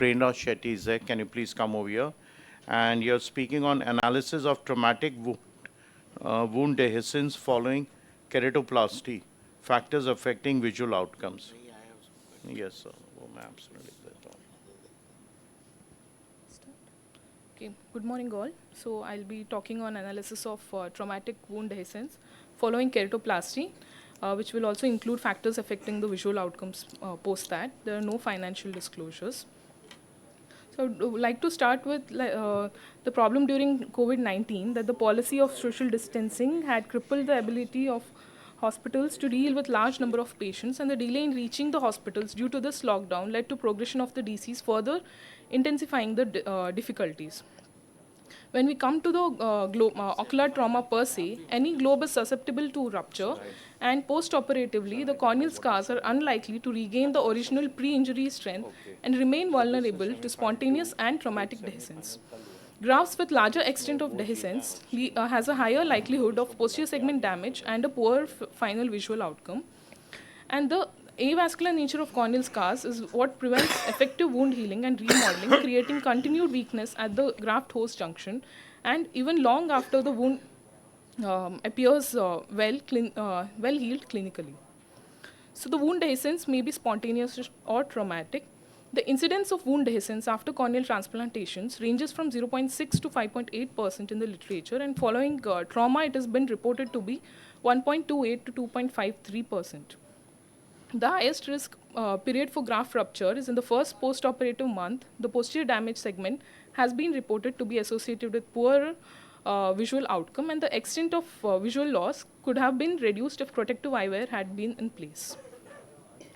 Prerana Shetty. Zek, can you please come over here? And you're speaking on analysis of traumatic wound dehiscence following keratoplasty, factors affecting visual outcomes. Yes, sir. Oh, ma'am, absolutely. Okay, good morning all. So I'll be talking on analysis of traumatic wound dehiscence following keratoplasty, which will also include factors affecting the visual outcomes post that. There are no financial disclosures. So I would like to start with the problem during COVID-19, that the policy of social distancing had crippled the ability of hospitals to deal with large number of patients, and the delay in reaching the hospitals due to this lockdown led to progression of the disease, further intensifying the difficulties. When we come to the ocular trauma per se, any globe is susceptible to rupture, and post-operatively, the corneal scars are unlikely to regain the original pre-injury strength and remain vulnerable to spontaneous and traumatic dehiscence. Grafts with larger extent of dehiscence has a higher likelihood of posterior segment damage and a poor final visual outcome. And the avascular nature of corneal scars is what prevents effective wound healing and remodeling, creating continued weakness at the graft-host junction, and even long after the wound appears well healed clinically. So the wound dehiscence may be spontaneous or traumatic. The incidence of wound dehiscence after corneal transplantations ranges from 0.6 to 5.8% in the literature, and following trauma, it has been reported to be 1.28 to 2.53%. The highest risk period for graft rupture is in the first post-operative month. The posterior damage segment has been reported to be associated with poor visual outcome, and the extent of visual loss could have been reduced if protective eyewear had been in place.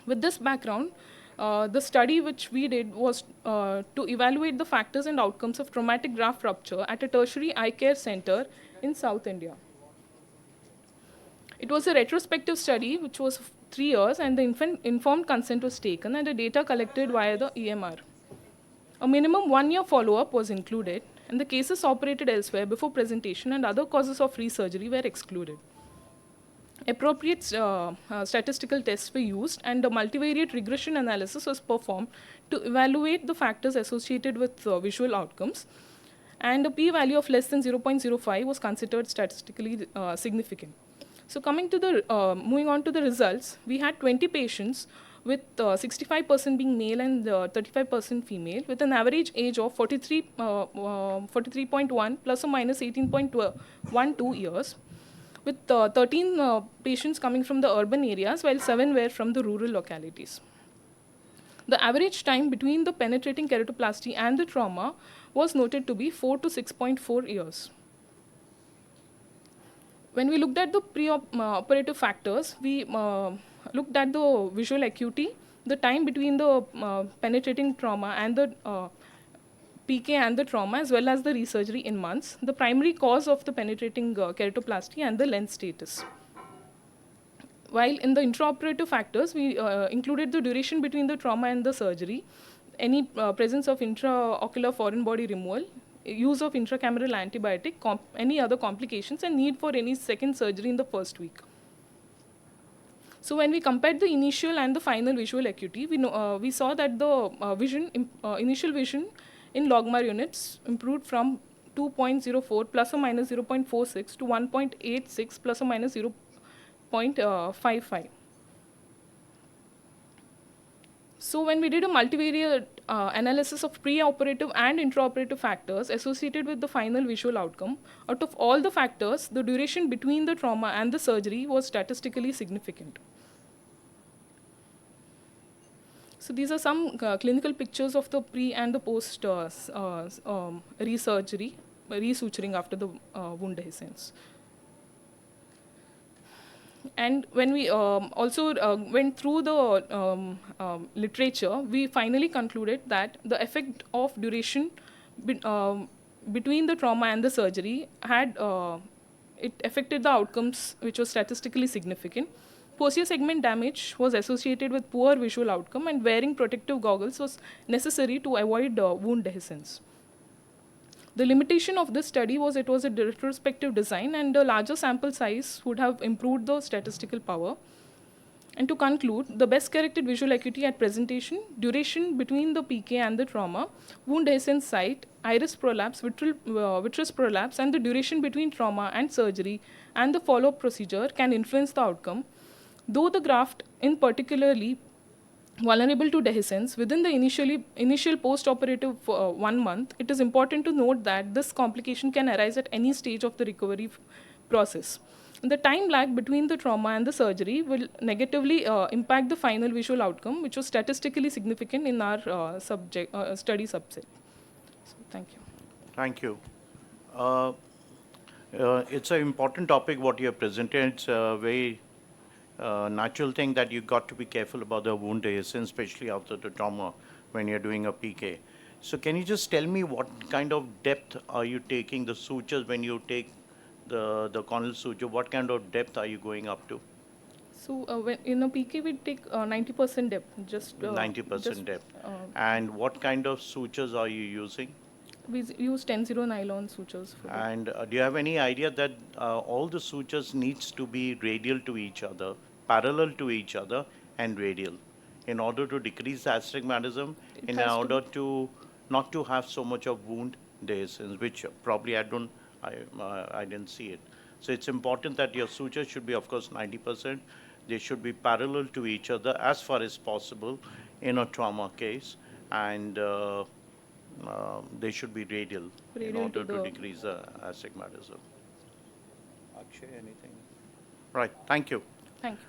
With this background, the study which we did was to evaluate the factors and outcomes of traumatic graft rupture at a tertiary eye care center in South India. It was a retrospective study which was 3 years, and the informed consent was taken and the data collected via the EMR. A minimum 1-year follow-up was included, and the cases operated elsewhere before presentation and other causes of resurgery were excluded. Appropriate statistical tests were used, and a multivariate regression analysis was performed to evaluate the factors associated with visual outcomes, and a p-value of less than 0.05 was considered statistically significant. So moving on to the results, we had 20 patients with 65% being male and 35% female, with an average age of 43.1 plus or minus 18.12 years, with 13 patients coming from the urban areas, while 7 were from the rural localities. The average time between the penetrating keratoplasty and the trauma was noted to be 4 to 6.4 years. When we looked at the pre-operative factors, we looked at the visual acuity, the time between the penetrating trauma and the PK and the trauma, as well as the resurgery in months, the primary cause of the penetrating keratoplasty, and the lens status. While in the intraoperative factors, we included the duration between the trauma and the surgery, any presence of intraocular foreign body removal, use of intracameral antibiotic, any other complications, and need for any second surgery in the first week. So when we compared the initial and the final visual acuity, we saw that the initial vision in logMAR units improved from 2.04 plus or minus 0.46 to 1.86 plus or minus 0.55. So when we did a multivariate analysis of pre-operative and intraoperative factors associated with the final visual outcome, out of all the factors, the duration between the trauma and the surgery was statistically significant. So these are some clinical pictures of the pre and the post resuturing after the wound dehiscence. And when we also went through the literature, we finally concluded that the effect of duration between the trauma and the surgery had it affected the outcomes, which was statistically significant. Posterior segment damage was associated with poor visual outcome, and wearing protective goggles was necessary to avoid wound dehiscence. The limitation of this study was it was a retrospective design, and a larger sample size would have improved the statistical power. And to conclude, the best corrected visual acuity at presentation, duration between the PK and the trauma, wound dehiscence site, iris prolapse, vitreous prolapse, and the duration between trauma and surgery and the follow-up procedure can influence the outcome. Though the graft in particularly vulnerable to dehiscence within the initial post-operative 1 month, it is important to note that this complication can arise at any stage of the recovery process. The time lag between the trauma and the surgery will negatively impact the final visual outcome, which was statistically significant in our study subset. So, thank you. Thank you. Uh, it's an important topic what you have presented. It's a very natural thing that you got to be careful about the wound dehiscence, especially after the trauma when you're doing a PK. So can you just tell me what kind of depth are you taking the sutures when you take the corneal suture? What kind of depth are you going up to? So, when in a PK, we take 90% depth, just 90% depth. uh, And what kind of sutures are you using? we use 10-0 nylon sutures for that. And do you have any idea that all the sutures needs to be radial to each other, parallel to each other, and radial, in order to decrease the astigmatism, It in has to order to not to have so much of wound dehiscence, which probably I didn't see it. So it's important that your sutures should be, of course, 90%. They should be parallel to each other as far as possible in a trauma case, and they should be radial in Radial order to to the- decrease the astigmatism. Akshay, anything? Right, thank you. Thank you.